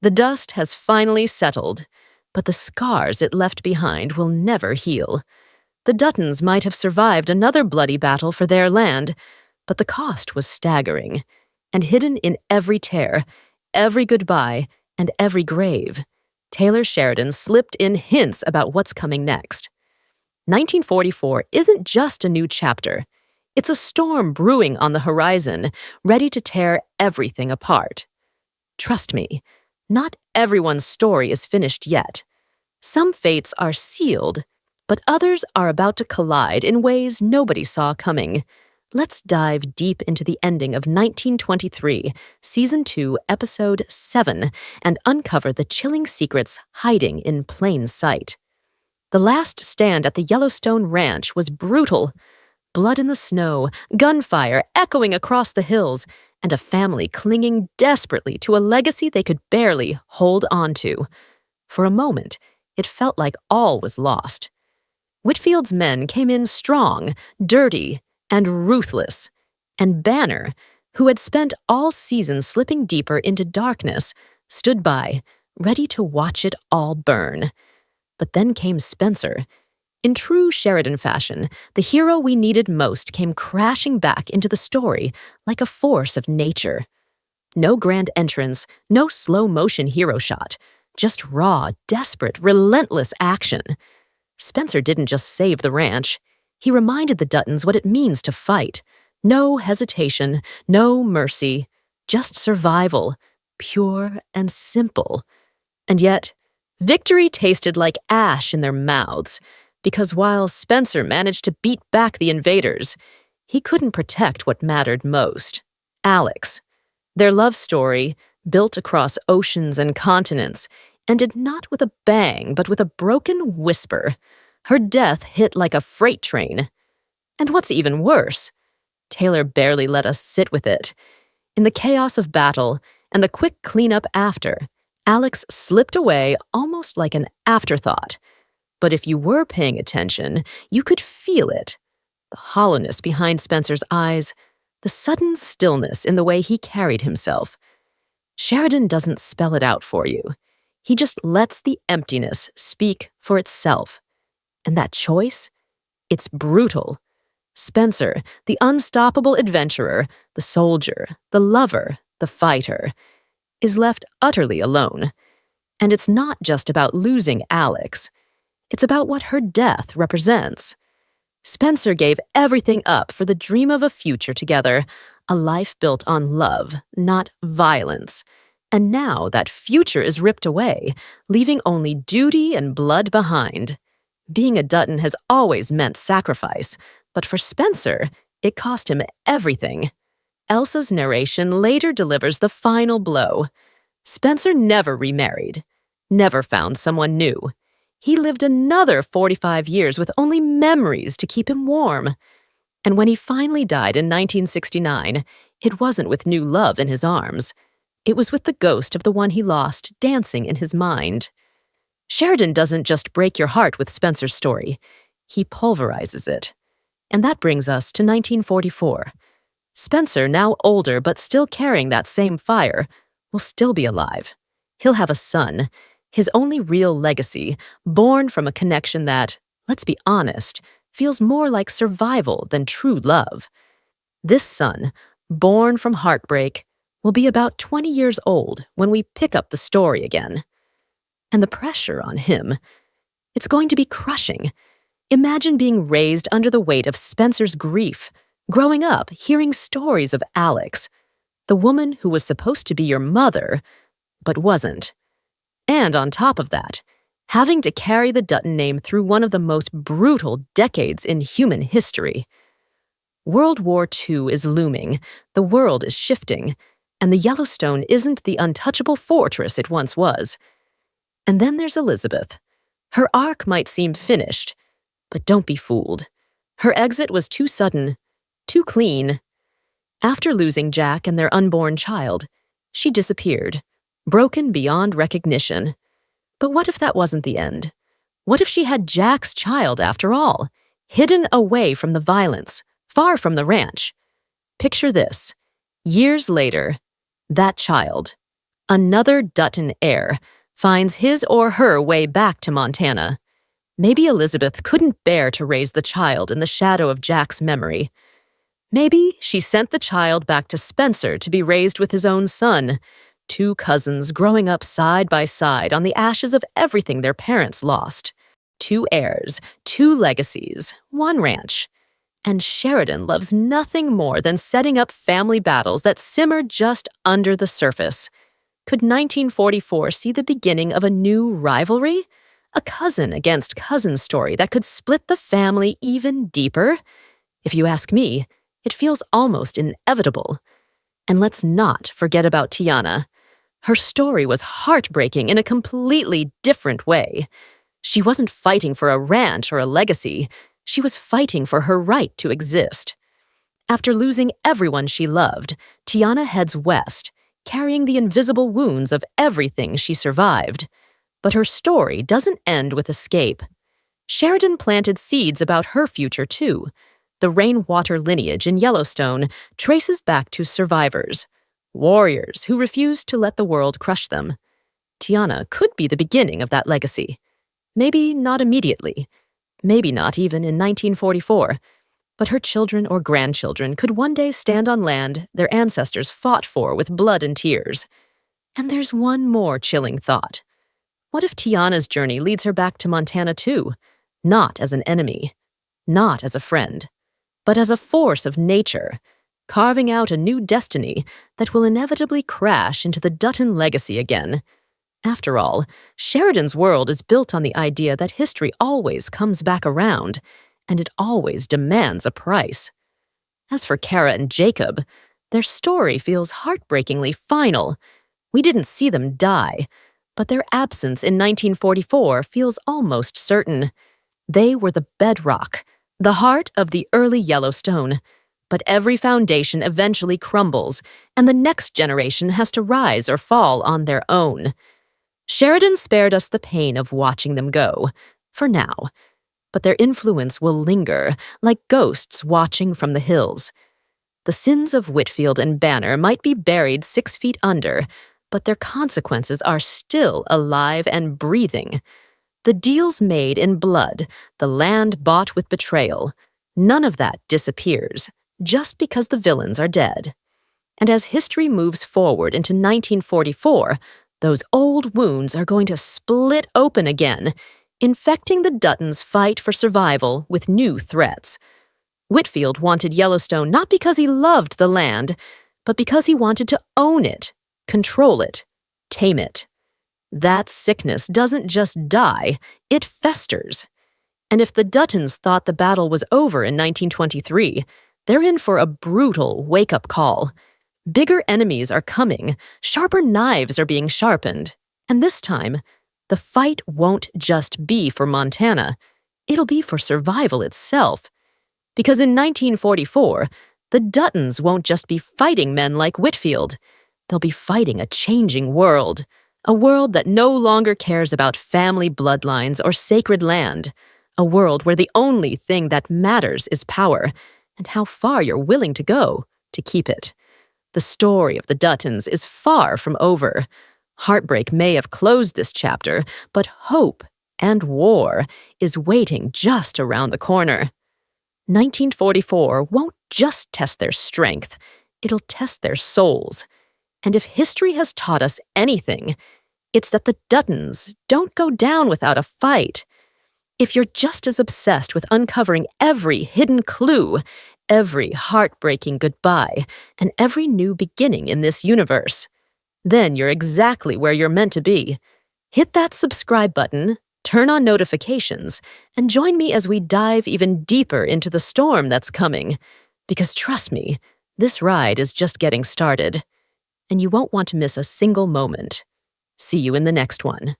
The dust has finally settled, but the scars it left behind will never heal. The Duttons might have survived another bloody battle for their land, but the cost was staggering, and hidden in every tear, every goodbye, and every grave, Taylor Sheridan slipped in hints about what's coming next. 1944 isn't just a new chapter. It's a storm brewing on the horizon, ready to tear everything apart. Trust me, not everyone's story is finished yet. Some fates are sealed, but others are about to collide in ways nobody saw coming. Let's dive deep into the ending of 1923, Season 2, Episode 7, and uncover the chilling secrets hiding in plain sight. The last stand at the Yellowstone Ranch was brutal. Blood in the snow, gunfire echoing across the hills, and a family clinging desperately to a legacy they could barely hold on to. For a moment, it felt like all was lost. Whitfield's men came in strong, dirty, and ruthless, and Banner, who had spent all season slipping deeper into darkness, stood by, ready to watch it all burn. But then came Spencer. In true Sheridan fashion, the hero we needed most came crashing back into the story like a force of nature. No grand entrance, no slow-motion hero shot, just raw, desperate, relentless action. Spencer didn't just save the ranch. He reminded the Duttons what it means to fight. No hesitation, no mercy, just survival, pure and simple. And yet, victory tasted like ash in their mouths, because while Spencer managed to beat back the invaders, he couldn't protect what mattered most: Alex. Their love story, built across oceans and continents, ended not with a bang, but with a broken whisper. Her death hit like a freight train. And what's even worse, Taylor barely let us sit with it. In the chaos of battle and the quick cleanup after, Alex slipped away almost like an afterthought. But if you were paying attention, you could feel it. The hollowness behind Spencer's eyes, the sudden stillness in the way he carried himself. Sheridan doesn't spell it out for you. He just lets the emptiness speak for itself. And that choice? It's brutal. Spencer, the unstoppable adventurer, the soldier, the lover, the fighter, is left utterly alone. And it's not just about losing Alex. It's about what her death represents. Spencer gave everything up for the dream of a future together, a life built on love, not violence. And now that future is ripped away, leaving only duty and blood behind. Being a Dutton has always meant sacrifice, but for Spencer, it cost him everything. Elsa's narration later delivers the final blow. Spencer never remarried, never found someone new. He lived another 45 years with only memories to keep him warm. And when he finally died in 1969, it wasn't with new love in his arms. It was with the ghost of the one he lost dancing in his mind. Sheridan doesn't just break your heart with Spencer's story. He pulverizes it. And that brings us to 1944. Spencer, now older but still carrying that same fire, will still be alive. He'll have a son, his only real legacy, born from a connection that, let's be honest, feels more like survival than true love. This son, born from heartbreak, will be about 20 years old when we pick up the story again. And the pressure on him, it's going to be crushing. Imagine being raised under the weight of Spencer's grief, growing up hearing stories of Alex, the woman who was supposed to be your mother, but wasn't. And on top of that, having to carry the Dutton name through one of the most brutal decades in human history. World War II is looming, the world is shifting, and the Yellowstone isn't the untouchable fortress it once was. And then there's Elizabeth. Her arc might seem finished, but don't be fooled. Her exit was too sudden, too clean. After losing Jack and their unborn child, she disappeared, broken beyond recognition. But what if that wasn't the end? What if she had Jack's child after all, hidden away from the violence, far from the ranch? Picture this. Years later, that child, Another Dutton heir finds his or her way back to Montana. Maybe Elizabeth couldn't bear to raise the child in the shadow of Jack's memory. Maybe she sent the child back to Spencer to be raised with his own son, two cousins growing up side by side on the ashes of everything their parents lost. Two heirs, two legacies, one ranch. And Sheridan loves nothing more than setting up family battles that simmer just under the surface. Could 1944 see the beginning of a new rivalry? A cousin against cousin story that could split the family even deeper? If you ask me, it feels almost inevitable. And let's not forget about Tiana. Her story was heartbreaking in a completely different way. She wasn't fighting for a ranch or a legacy. She was fighting for her right to exist. After losing everyone she loved, Tiana heads west, carrying the invisible wounds of everything she survived. But her story doesn't end with escape. Sheridan planted seeds about her future, too. The rainwater lineage in Yellowstone traces back to survivors, warriors who refused to let the world crush them. Tiana could be the beginning of that legacy. Maybe not immediately. Maybe not even in 1944. But her children or grandchildren could one day stand on land their ancestors fought for with blood and tears. And there's one more chilling thought. What if Tiana's journey leads her back to Montana too? Not as an enemy, not as a friend, but as a force of nature, carving out a new destiny that will inevitably crash into the Dutton legacy again. After all, Sheridan's world is built on the idea that history always comes back around, and it always demands a price. As for Kara and Jacob, their story feels heartbreakingly final. We didn't see them die, but their absence in 1944 feels almost certain. They were the bedrock, the heart of the early Yellowstone. But every foundation eventually crumbles, and the next generation has to rise or fall on their own. Sheridan spared us the pain of watching them go, for now. But their influence will linger, like ghosts watching from the hills. The sins of Whitfield and Banner might be buried 6 feet under, but their consequences are still alive and breathing. The deals made in blood, the land bought with betrayal, none of that disappears, just because the villains are dead. And as history moves forward into 1944, those old wounds are going to split open again, infecting the Duttons' fight for survival with new threats. Whitfield wanted Yellowstone not because he loved the land, but because he wanted to own it, control it, tame it. That sickness doesn't just die, it festers. And if the Duttons thought the battle was over in 1923, they're in for a brutal wake-up call. Bigger enemies are coming, sharper knives are being sharpened, and this time, the fight won't just be for Montana, it'll be for survival itself. Because in 1944, the Duttons won't just be fighting men like Whitfield, they'll be fighting a changing world, a world that no longer cares about family bloodlines or sacred land, a world where the only thing that matters is power, and how far you're willing to go to keep it. The story of the Duttons is far from over. Heartbreak may have closed this chapter, but hope and war is waiting just around the corner. 1944 won't just test their strength, it'll test their souls. And if history has taught us anything, it's that the Duttons don't go down without a fight. If you're just as obsessed with uncovering every hidden clue, every heartbreaking goodbye, and every new beginning in this universe, then you're exactly where you're meant to be. Hit that subscribe button, turn on notifications, and join me as we dive even deeper into the storm that's coming. Because trust me, this ride is just getting started. And you won't want to miss a single moment. See you in the next one.